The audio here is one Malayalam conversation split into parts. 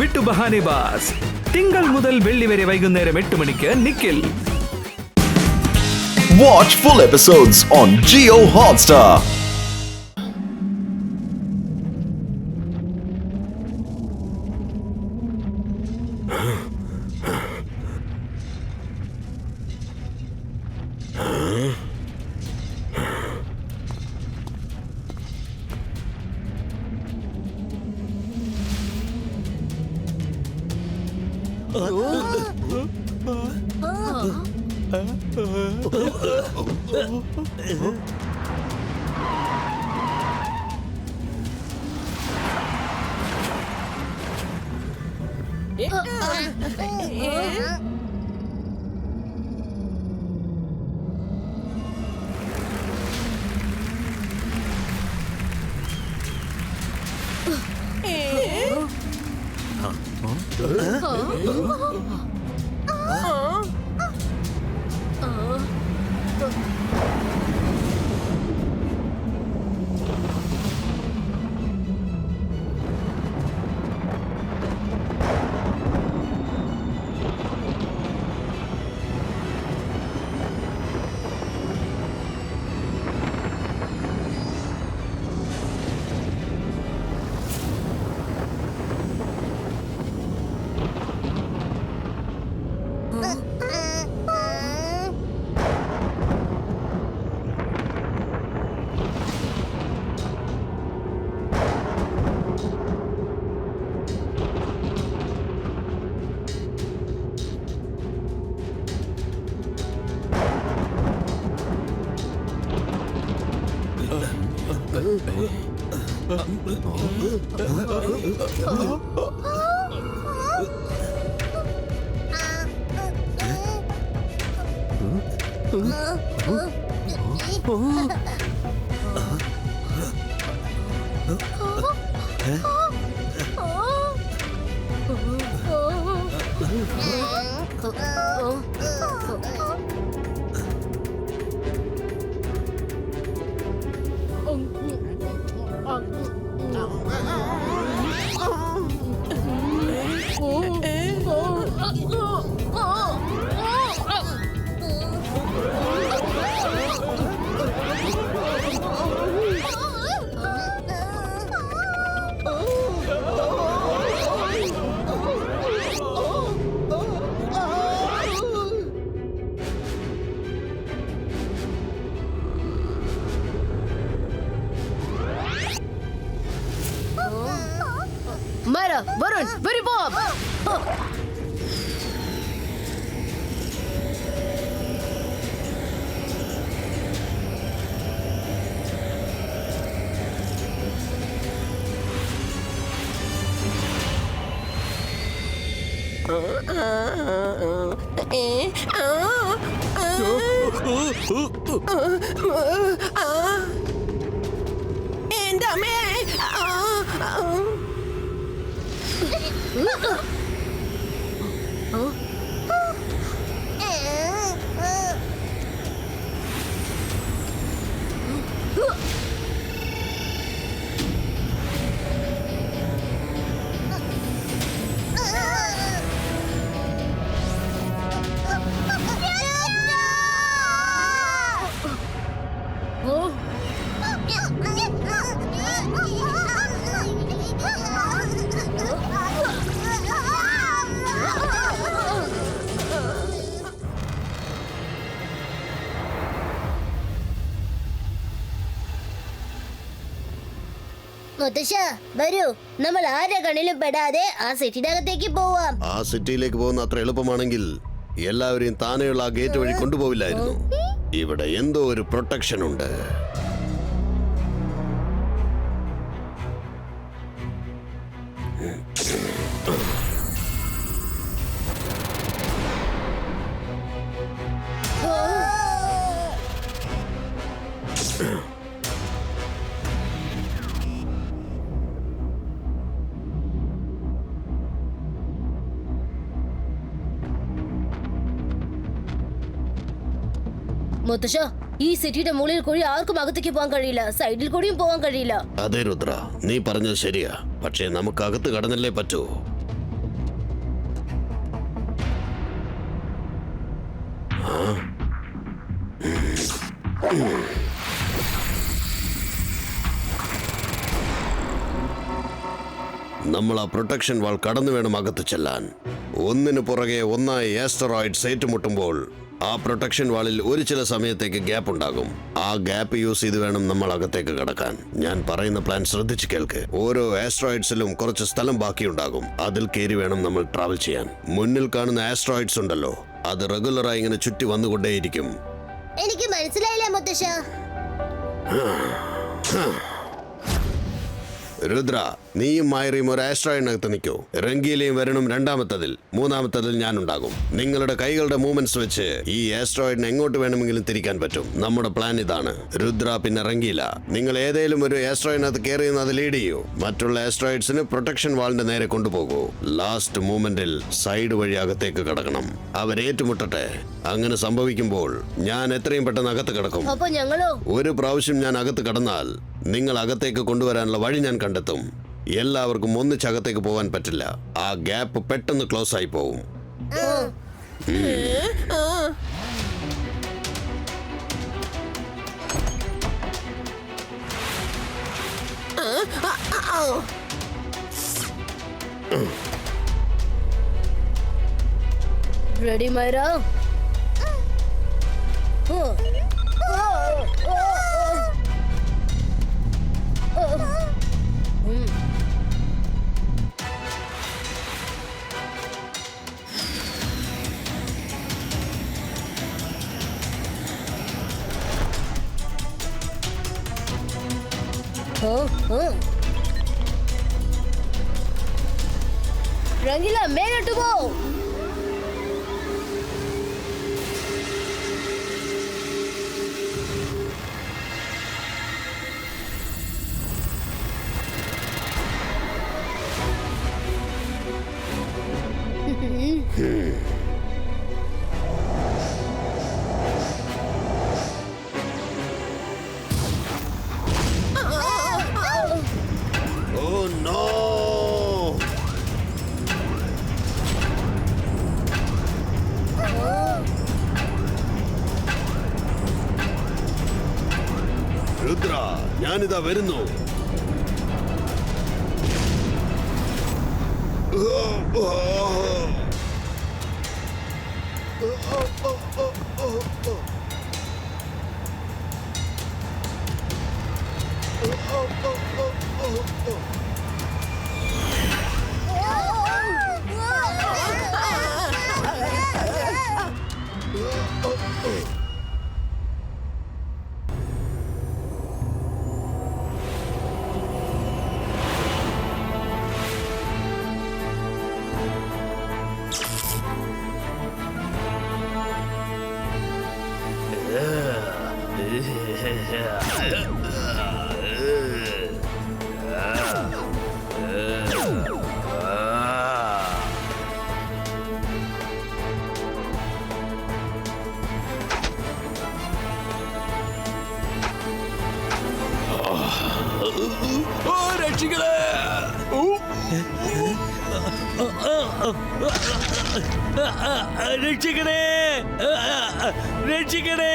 വിട്ടു ബഹാനെ ബാസ്. തിങ്കൾ മുതൽ വെള്ളി വരെ വൈകുന്നേരം 8 മണിക്ക് Nikhil. Watch full episodes on Jio Hotstar. Myra, Varun, Very Bob! മുത്തശ്ശ വരൂ, നമ്മൾ ആരുടെ കണ്ണിലും പെടാതെ ആ സിറ്റിനകത്തേക്ക് പോവാം. ആ സിറ്റിയിലേക്ക് പോകുന്ന അത്ര എളുപ്പമാണെങ്കിൽ എല്ലാവരെയും താനെയുള്ള ആ ഗേറ്റ് വഴി കൊണ്ടുപോവില്ലായിരുന്നു. ഇവിടെ എന്തോ ഒരു പ്രൊട്ടക്ഷൻ ഉണ്ട്. മുത്തശ്ശ, ഈ സിറ്റിയുടെ മുകളിൽ കൂടി ആർക്കും അകത്തേക്ക് പോകാൻ കഴിയില്ല, സൈഡിൽ കൂടിയും പോകാൻ കഴിയില്ല. അതെ രുദ്ര, നീ പറഞ്ഞത് ശരിയാ. പക്ഷേ നമുക്ക് അകത്ത് കടന്നല്ലേ പറ്റൂ. നമ്മൾ ആ പ്രൊട്ടക്ഷൻ വാൾ കടന്നു വേണം അകത്ത് ചെല്ലാൻ. ഒന്നിനു പുറകെ ഒന്നായി ആസ്റ്ററോയിഡ്സ് ഏറ്റുമുട്ടുമ്പോൾ ആ പ്രൊട്ടക്ഷൻ വാളിൽ ഒരു ചില സമയത്തേക്ക് ഗ്യാപ്പ് ഉണ്ടാകും. ആ ഗ്യാപ്പ് യൂസ് ചെയ്ത് വേണം നമ്മൾ അകത്തേക്ക് കടക്കാൻ. ഞാൻ പറയുന്ന പ്ലാൻ ശ്രദ്ധിച്ച് കേൾക്ക്. ഓരോ ആസ്ട്രോയിഡ്സിലും കുറച്ച് സ്ഥലം ബാക്കിയുണ്ടാകും. അതിൽ കയറി വേണം നമ്മൾ ട്രാവൽ ചെയ്യാൻ. മുന്നിൽ കാണുന്ന ആസ്ട്രോയിഡ്സ് ഉണ്ടല്ലോ, അത് റെഗുലറായി ഇങ്ങനെ ചുറ്റി വന്നുകൊണ്ടേയിരിക്കും. എനിക്ക് മനസ്സിലായില്ല മുത്തശ്ശ. രുദ്ര, നീയും മായറിയും ഒരു ആസ്ട്രോയിഡിനകത്ത് നിൽക്കൂ. റംഗീലയും വരണം രണ്ടാമത്തതിൽ, മൂന്നാമത്തതിൽ ഞാനുണ്ടാകും. നിങ്ങളുടെ കൈകളുടെ മൂവ്മെന്റ്സ് വെച്ച് ഈ ആസ്ട്രോയിഡിന് എങ്ങോട്ട് വേണമെങ്കിലും തിരിക്കാൻ പറ്റും. നമ്മുടെ പ്ലാൻ ഇതാണ്. രുദ്ര പിന്നെ റംഗീല, നിങ്ങൾ ഏതെങ്കിലും ഒരു ആസ്ട്രോയിഡിനകത്ത് കയറിയെന്ന് അത് ലീഡ് ചെയ്യൂ. മറ്റുള്ള ആസ്ട്രോയിഡ്സിന് പ്രൊട്ടക്ഷൻ വാളിന്റെ നേരെ കൊണ്ടുപോകൂ. ലാസ്റ്റ് മൂവ്മെന്റിൽ സൈഡ് വഴി അകത്തേക്ക് കടക്കണം. അവരേറ്റുമുട്ടട്ടെ. അങ്ങനെ സംഭവിക്കുമ്പോൾ ഞാൻ എത്രയും പെട്ടെന്ന് അകത്ത് കിടക്കും. അപ്പൊ ഞങ്ങളോ? ഒരു പ്രാവശ്യം ഞാൻ അകത്ത് കടന്നാൽ നിങ്ങൾ അകത്തേക്ക് കൊണ്ടുവരാനുള്ള വഴി ഞാൻ കണ്ടെത്തും. എല്ലാവർക്കും ഒന്നിച്ചകത്തേക്ക് പോകാൻ പറ്റില്ല. ആ ഗ്യാപ്പ് പെട്ടെന്ന് ക്ലോസ് ആയി പോവും. റെഡി മൈറ? റംഗീല, മേലോട്ട് പോ. Oh no! രുദ്ര, ഞാനിതാ വരുന്നു. രക്ഷികളെ! രക്ഷിക്കണേ! രക്ഷിക്കണേ!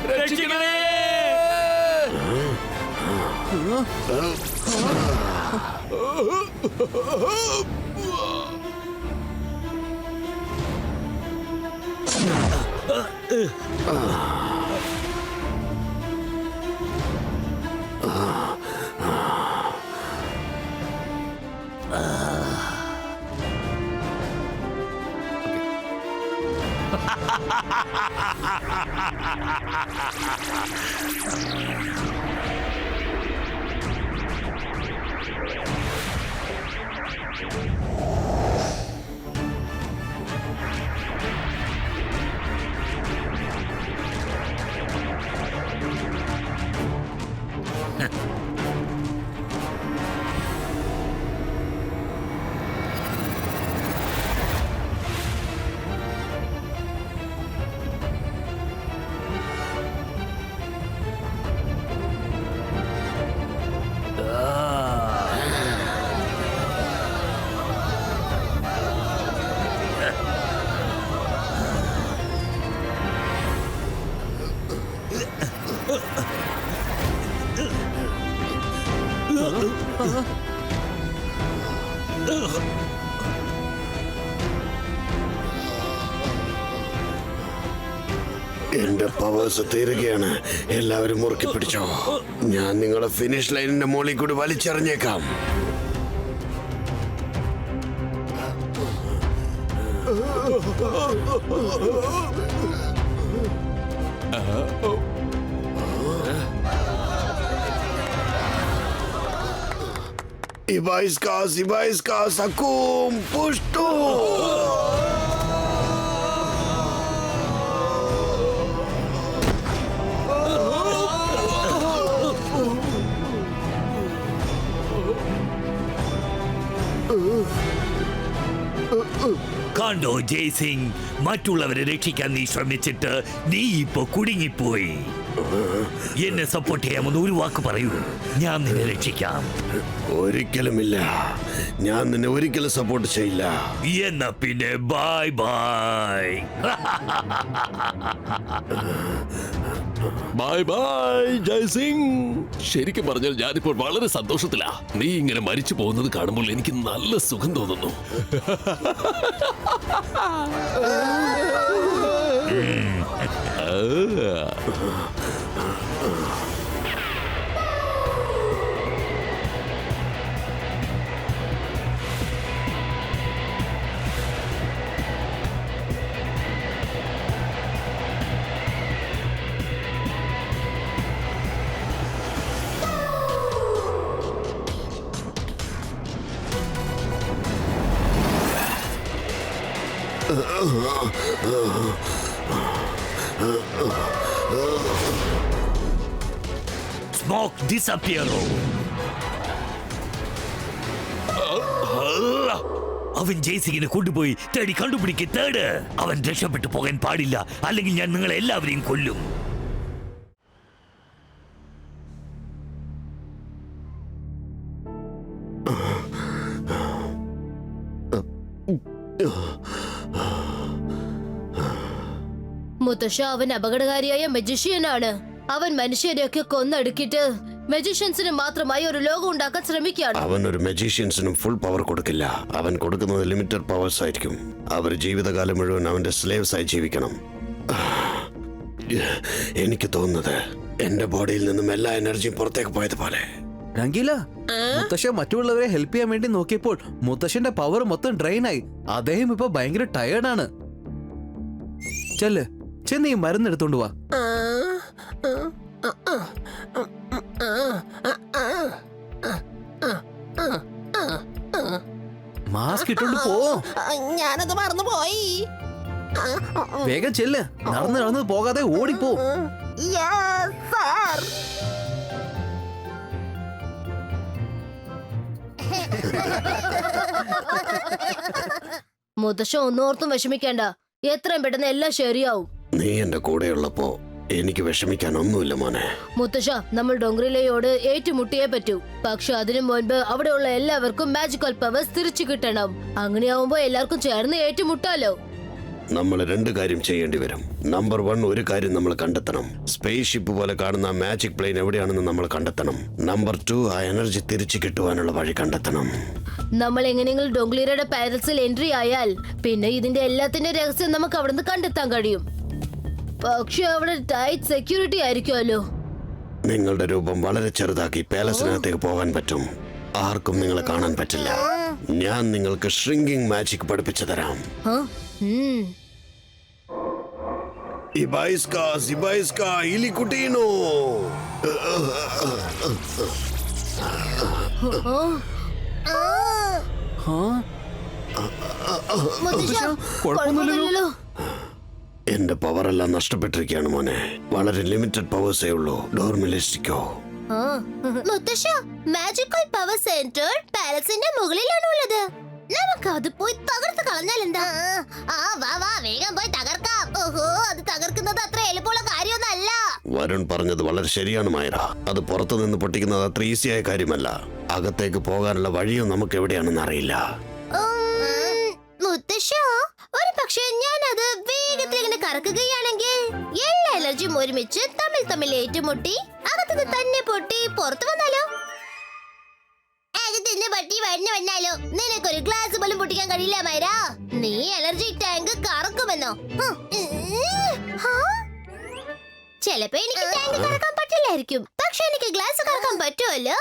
രക്ഷിക്കണേ! എന്റെ പവേഴ്സ് തീരുകയാണ്. എല്ലാവരും മുറുക്കി പിടിച്ചോ. ഞാൻ നിങ്ങളെ ഫിനിഷ് ലൈനിന്റെ മുകളിൽ കൂടി വലിച്ചെറിഞ്ഞേക്കാം. Ibaiska, Sakum, Pushto! കണ്ടോ ജയ്സിംഗ്, മറ്റുള്ളവരെ രക്ഷിക്കാൻ നീ ശ്രമിച്ചിട്ട് നീ ഇപ്പൊ കുടുങ്ങിപ്പോയി. എന്നെ സപ്പോർട്ട് ചെയ്യാമെന്ന് ഒരു വാക്ക് പറയൂ, ഞാൻ നിന്നെ രക്ഷിക്കാം. ഒരിക്കലുമില്ല, ഞാൻ നിന്നെ ഒരിക്കലും സപ്പോർട്ട് ചെയ്യില്ല. എന്നാ പിന്നെ bye bye. Bye bye Jaising. ശരിക്കും പറഞ്ഞാൽ ഞാനിപ്പോൾ വളരെ സന്തോഷത്തിലാ. നീ ഇങ്ങനെ മരിച്ചു പോകുന്നത് കാണുമ്പോൾ എനിക്ക് നല്ല സുഖം തോന്നുന്നു. സ്മോക്ക് ഡിസപ്പിയറോ. അവൻ ജയ്സിങ്ങിനെ കൊണ്ടുപോയി തേടി കണ്ടുപിടിക്ക്, തേട്. അവൻ രക്ഷപ്പെട്ടു പോകാൻ പാടില്ല, അല്ലെങ്കിൽ ഞാൻ നിങ്ങളെ എല്ലാവരെയും കൊല്ലും. മുത്തശ്ശ, അവൻ അപകടകാരിയായ മജീഷ്യനാണ്. അവൻ മനുഷ്യരെയൊക്കെ കൊന്നടുക്കിട്ട് മജീഷ്യൻസിന് മാത്രമായി ഒരു ലോകം ഉണ്ടാക്കാൻ ശ്രമിക്കുകയാണ്. അവൻ ഒരു മജീഷ്യൻസിനും ഫുൾ പവർ കൊടുക്കില്ല. അവൻ കൊടുക്കുന്നത് ലിമിറ്റഡ് പവേഴ്സ് ആയിരിക്കും. അവർ ജീവിതകാലം മുഴുവൻ അവന്റെ സ്ലേവ്സ് ആയി ജീവിക്കണം. എനിക്ക് തോന്നുന്നത് എന്റെ ബോഡിയിൽ നിന്നും എല്ലാ എനർജിയും പുറത്തേക്ക് പോയതുപോലെ. രംഗീല, മുത്തശ്ശ മറ്റുള്ളവരെ ഹെൽപ്പ് ചെയ്യാൻ വേണ്ടി നോക്കിയപ്പോൾ മുത്തശ്ശന്റെ പവർ മൊത്തം ഡ്രെയിൻ ആയി. അദ്ദേഹം ഇപ്പൊ ഭയങ്കര ടയേർഡാണ്. ചെന്ന് ഈ മരുന്ന് എടുത്തോണ്ട് വാ. മാസ്ക് ഇട്ടോണ്ട് പോ. ഞാനത് മറന്നുപോയി. വേഗം ചെല്ല്. നടന്ന് പോകാതെ ഓടിപ്പോ. മുത്തശ്ശ ഒന്നോർത്തും വിഷമിക്കേണ്ട. എത്രയും പെട്ടെന്ന് എല്ലാം ശരിയാവും. നീ എന്റെ കൂടെയുള്ളപ്പോ എനിക്ക് വിഷമിക്കാനൊന്നുമില്ല മോനെ. മുത്തശ്ശ, നമ്മൾ ഡോങ്ക്രിലയോട് ഏറ്റുമുട്ടിയേ പറ്റൂ. പക്ഷെ അതിനു മുൻപ് അവിടെയുള്ള എല്ലാവർക്കും മാജിക്കൽ പവേഴ്സ് തിരിച്ചു കിട്ടണം. അങ്ങനെയാവുമ്പോ എല്ലാവർക്കും ചേർന്ന് ഏറ്റുമുട്ടാലോ. നമ്മൾ രണ്ട് കാര്യം ചെയ്യേണ്ടി വരും. നമ്പർ 1, ഒരു കാര്യം നമ്മൾ കണ്ടെത്തണം. സ്പേസ് ഷിപ്പ് പോലെ കാണുന്ന മാജിക് പ്ലെയിൻ എവിടെയാണെന്ന് നമ്മൾ കണ്ടെത്തണം. നമ്പർ 2, ആ എനർജി തിരിച്ചു കിട്ടുവാനുള്ള വഴി കണ്ടെത്തണം. നമ്മൾ എങ്ങനെയെങ്കിലും ഡോങ്ക്ലിയറുടെ പാലസിൽ എൻട്രി ആയാൽ പിന്നെ ഇതിന്റെ എല്ലാത്തിന്റെ രഹസ്യം നമുക്ക് അവിടുന്ന് കണ്ടെത്താൻ കഴിയും. പക്ഷെ അവിടെ ടൈറ്റ് സെക്യൂരിറ്റി ആയിരിക്കുമല്ലോ. നിങ്ങളുടെ രൂപം വളരെ ചെറുതാക്കി പാലസിനകത്തേക്ക് പോകാൻ പറ്റും. ആർക്കും നിങ്ങളെ കാണാൻ പറ്റില്ല. ഞാൻ നിങ്ങൾക്ക് ഷ്രിങ്കിങ് മാജിക് പഠിപ്പിച്ചു തരാം. ഇബൈസ്ക ഇലിക്കുട്ടീനോ. കുഴപ്പമൊന്നുമില്ലല്ലോ. എന്റെ പവർ എല്ലാം നഷ്ടപ്പെട്ടിരിക്കുകയാണ് മോനെ. വളരെ ലിമിറ്റഡ് പവേഴ്സേ ഉള്ളൂ. ഡോർമിലിസ്റ്റിക്കോ. മുത്തശ്ശ, മാജിക്കൽ പവർ സെന്റർ പാലസിന്റെ മുകളിലാണ് ഉള്ളത്. നമുക്ക് അത് പോയി തകർത്ത് കളഞ്ഞാൽ എന്താ? വേഗം പോയി തകർക്കാം. ഓഹോ, അത് തകർക്കുന്നത് അത്ര എളുപ്പമുള്ള കാര്യമൊന്നല്ല. വരുൺ പറഞ്ഞത് വളരെ ശരിയാണ് മൈറ. അത് പുറത്തു നിന്ന് പൊട്ടിക്കുന്നത് അത്ര ഈസിയായ കാര്യമല്ല. അകത്തേക്ക് പോകാനുള്ള വഴിയും നമുക്ക് എവിടെയാണെന്ന് അറിയില്ല. മുത്തശ്ശ, ഒരു പക്ഷേ ഞാൻ അത് വേഗത്തിൽ ഇങ്ങനെ കറക്കുകയാണെങ്കിൽ എല്ലാ എനർജിയും ഒരുമിച്ച് തമ്മിൽ ഏറ്റുമുട്ടി അകത്തുനിന്ന് തന്നെ പൊട്ടി പുറത്തു വന്നാലോ? തന്നെ വന്നാലോ നിനക്കൊരു ഗ്ലാസ് പോലും പൊട്ടിക്കാൻ കഴിയില്ല മൈര. നീ എനർജി ടാങ്ക് കറക്കുമെന്നോ? ചിലപ്പോ എനിക്ക് ടാങ്ക് കറക്കാൻ പറ്റില്ലായിരിക്കും, പക്ഷെ എനിക്ക് ഗ്ലാസ് കറക്കാൻ പറ്റുമല്ലോ.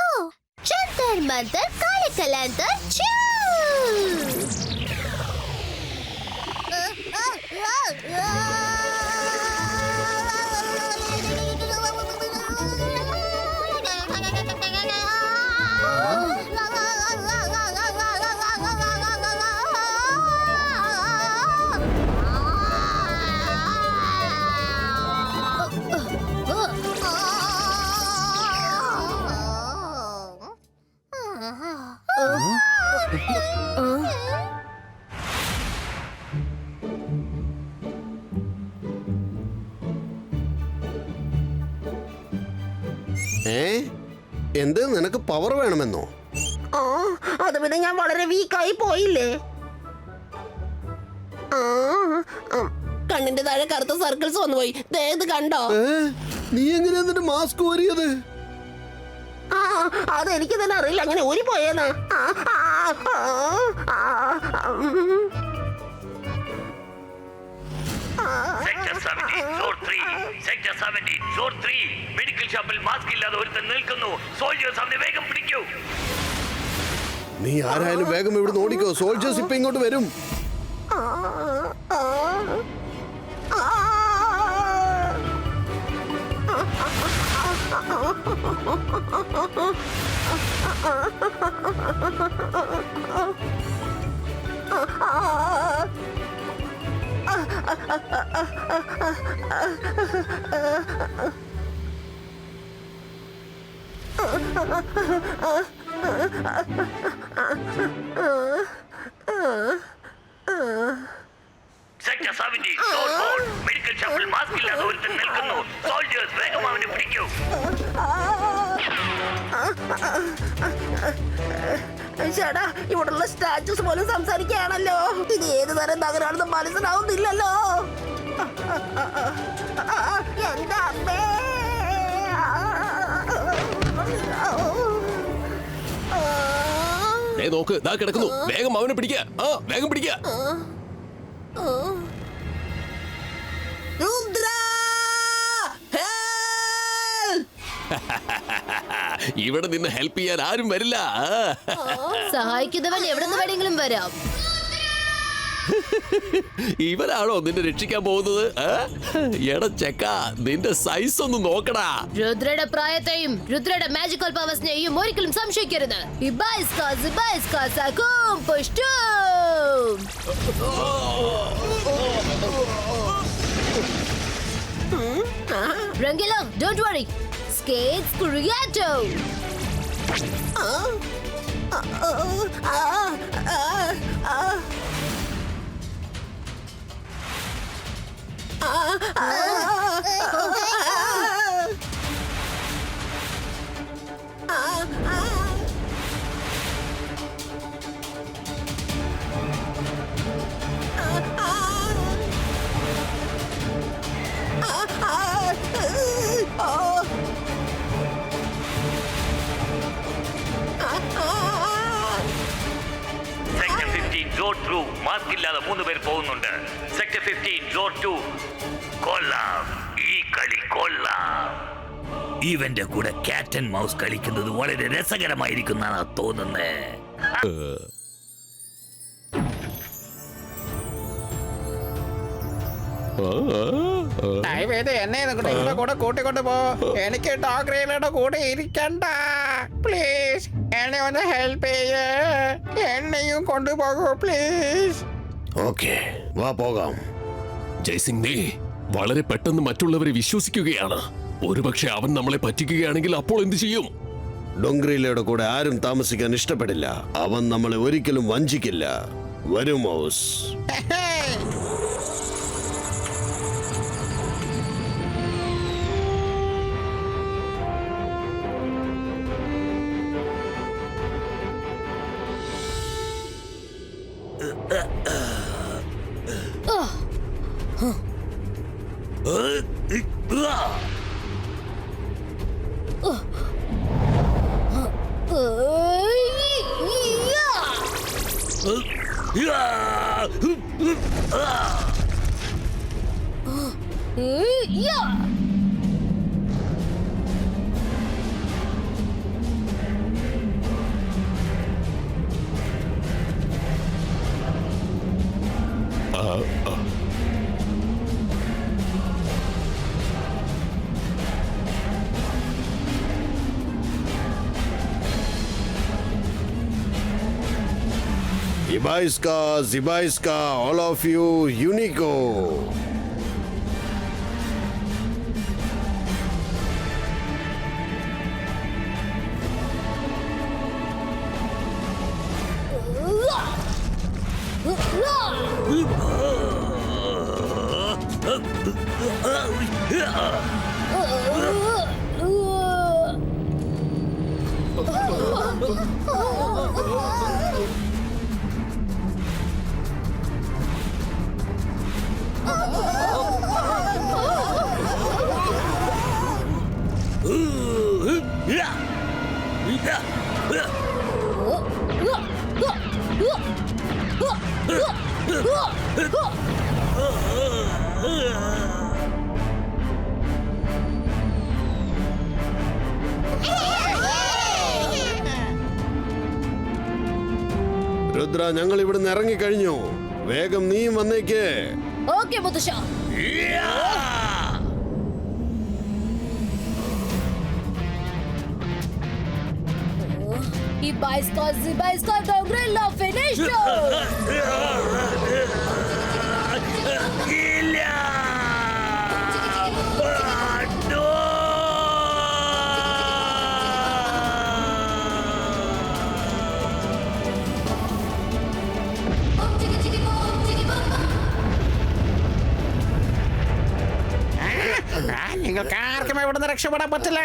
ജന്തർ മന്തർ കാലക്കലാന്തർ ചൂ. എന്ത് നിനക്ക് പവർ വേണമെന്നോ? ആ അത് പിന്നെ ഞാൻ വളരെ വീക്കായി പോയില്ലേ. കണ്ണിന്റെ താഴെ കറുത്ത സർക്കിൾസ് വന്നുപോയി. ഇത് കണ്ടോ? നീ എങ്ങനെയാ എന്നിട്ട് മാസ്ക് ഊരിയത്? ആ അതെനിക്ക് തന്നെ അറിയില്ല, അങ്ങനെ ഊരി പോയേന്നാ. Sector 17 zone 3 sector 17 zone 3 medical ഷോപ്പിൽ മാസ്ക് ഇല്ലാതെ ഒരുത്തൻ നിൽക്കുന്നു. സോൾജേഴ്സ് അവനെ വേഗം പിടിക്കൂ. നീ ആരായാലും വേഗം ഇവിടെ ഓടിക്കോ, സോൾജേഴ്സ് ഇപ്പൊ ഇങ്ങോട്ട് വരും. സെക്ടർ 17 സോൺ 4 മെഡിക്കൽ ഷോപ്പിൽ മാസ്ക് ഇല്ലാതെ ഒരുത്തൻ നിൽക്കുന്നു. സോൾജേഴ്സ് വേഗം അവനെ പിടിക്കൂ. ചേട്ടാ, ഇവിടുള്ള സ്റ്റാച്യൂസ് പോലും സംസാരിക്കുകയാണല്ലോ. ഇത് ഏത് തരം നഗരാണെന്ന് മനസ്സിലാവുന്നില്ലല്ലോ. എന്റെ അമ്മേ. നോക്ക്, ദാ കിടക്കുന്നു. വേഗം അവനെ പിടിക്കുക. വേഗം പിടിക്കുക. രുദ്ര, ഇവിടെ നിന്ന് ഹെൽപ്പ് ചെയ്യാൻ ആരും വരില്ല. സഹായിക്കുന്നവൻ എവിടെ നിന്ന് വേണമെങ്കിലും വരാം. ഇവരാണോ നിന്നെ രക്ഷിക്കാൻ പോകുന്നത്? എടാ ചെക്ക, നിന്റെ സൈസ് ഒന്ന് നോക്കടാ. രുദ്രയുടെ പ്രായത്തെയും രുദ്രയുടെ മാജിക്കൽ പവേഴ്സിനെയും ഒരിക്കലും സംശയിക്കരുത്. Rangelo, don't worry. Skates Kuriato. Sector 15 zone 2 mask ഇല്ലാതെ 3 പേർ പോകുന്നുണ്ട്. സെക്ടർ 15 സോൺ 2 കൊല്ലാം. ഈ കളി കൊല്ലാം. ഇവന്റെ കൂടെ ക്യാറ്റ് ആൻഡ് മൗസ് കളിക്കുന്നത് വളരെ രസകരമായിരിക്കുന്നാണ് തോന്നുന്നത്. എന്നെ നിങ്ങളുടെ കൂടെ കൂട്ടിക്കൊണ്ട് പോ. എനിക്ക് ടോഗ്രയിലൂടെ കൂടെ ഇരിക്കണ്ട. പ്ലീസ് എന്നെ ഒന്ന് ഹെൽപ്പ് ചെയ്യേ. എന്നെയും കൊണ്ടുപോകൂ പ്ലീസ്. ഓക്കെ, വാ പോകാം. ജയ്സിംഗ്, നീ വളരെ പെട്ടെന്ന് മറ്റുള്ളവരെ വിശ്വസിക്കുകയാണ്. ഒരുപക്ഷെ അവൻ നമ്മളെ പറ്റിക്കുകയാണെങ്കിൽ അപ്പോൾ എന്ത് ചെയ്യും? ഡോങ്ക്രീലയുടെ കൂടെ ആരും താമസിക്കാൻ ഇഷ്ടപ്പെടില്ല. അവൻ നമ്മളെ ഒരിക്കലും വഞ്ചിക്കില്ല. വരും mouse. Zibaiska, all of you, Unico. Rudra, ഞങ്ങൾ ഇവിടുന്ന് ഇറങ്ങിക്കഴിഞ്ഞു. വേഗം നീയും വന്നേക്ക്. ഓക്കേ മുത്തശ്ശ. Zibaiska Dogrilla finished. നിങ്ങൾക്ക് ആർക്കും ഇവിടുന്ന് രക്ഷപ്പെടാൻ പറ്റില്ല.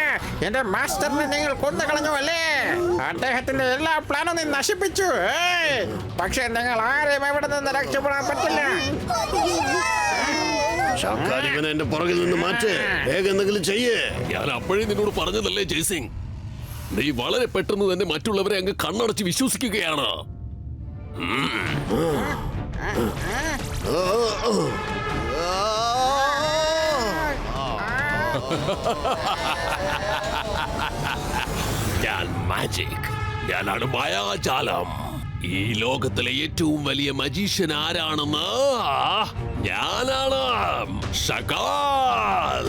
എന്റെ മാസ്റ്ററിനെ നിങ്ങൾ കൊന്നു കളഞ്ഞു അല്ലേ? അദ്ദേഹത്തിന്റെ എല്ലാ പ്ലാനും നീ നശിപ്പിച്ചു. പക്ഷെ നിങ്ങൾ ആരെയും ഇവിടെ നിന്ന് രക്ഷപ്പെടാൻ പറ്റില്ല. ഇവനെ എന്റെ പുറകിൽ നിന്ന് മാറ്റ്. വേഗം എന്തെങ്കിലും ചെയ്യേ. ഞാൻ അപ്പോഴേ നിന്നോട് പറഞ്ഞതല്ലേ ജയ്സിംഗ്, നീ വളരെ പെട്ടെന്ന് തന്നെ മറ്റുള്ളവരെ അങ്ങ് കണ്ണടച്ച് വിശ്വസിക്കുകയാണ്. ഞാൻ മാജിക്, ഞാനാണ് മായാജാലം. ഈ ലോകത്തിലെ ഏറ്റവും വലിയ മജീഷ്യൻ ആരാണെന്ന് ഞാനാണ്, ഷകാൽ.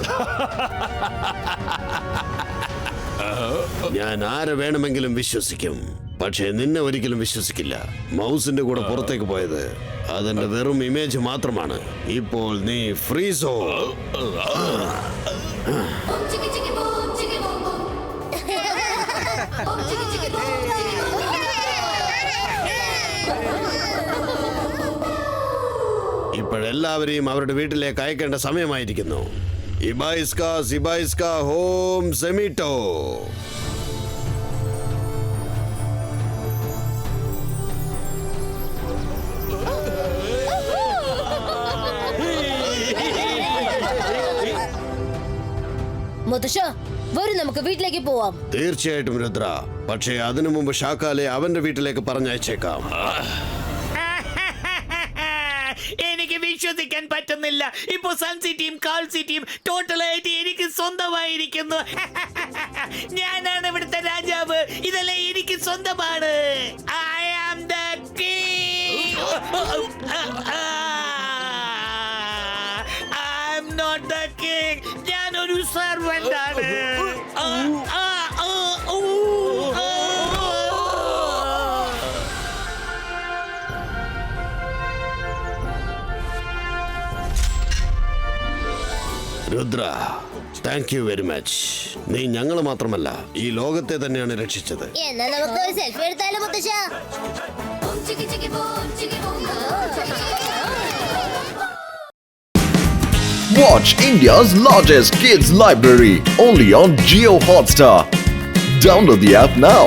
ഞാൻ ആരെ വേണമെങ്കിലും വിശ്വസിക്കും, പക്ഷേ നിന്നെ ഒരിക്കലും വിശ്വസിക്കില്ല. മൗസിന്റെ കൂടെ പുറത്തേക്ക് പോയത് അതെന്റെ വെറും ഇമേജ് മാത്രമാണ്. ഇപ്പോൾ നീ ഫ്രീസോ. ഇപ്പോഴെല്ലാവരെയും അവരുടെ വീട്ടിലേക്ക് അയക്കേണ്ട സമയമായിരിക്കുന്നു. സിബായിസ്ക ഹോം സെമിറ്റോ. മുത്തശ്ശ, വരും നമുക്ക് വീട്ടിലേക്ക് പോവാം. തീർച്ചയായിട്ടും രുദ്ര, പക്ഷേ അതിനു മുമ്പ് ഷാക്കാലെ അവന്റെ വീട്ടിലേക്ക് പറഞ്ഞയച്ചേക്കാം. എനിക്ക് വിശ്വസിക്കാൻ പറ്റുന്നില്ല. ഇപ്പോ സൺ സിറ്റിയും കാൾ സിറ്റിയും ടോട്ടലായിട്ട് എനിക്ക് സ്വന്തമായിരിക്കുന്നു. ഞാനാണ് ഇവിടുത്തെ രാജാവ്. ഇതെല്ലാം എനിക്ക് സ്വന്തമാണ്. I am the king. I am not the king. ഞാനൊരു സർവന്റ് ആണ്. Rudra, thank you very much. നീ ഞങ്ങൾ മാത്രമല്ല, ഈ ലോകത്തെ തന്നെയാണ് രക്ഷിച്ചത്. എന്നാ നമുക്ക് ഒരു സെൽഫി എടുത്താലോ മുത്തശ്ശ? Watch India's largest kids library only on Jio Hotstar. Download the app now.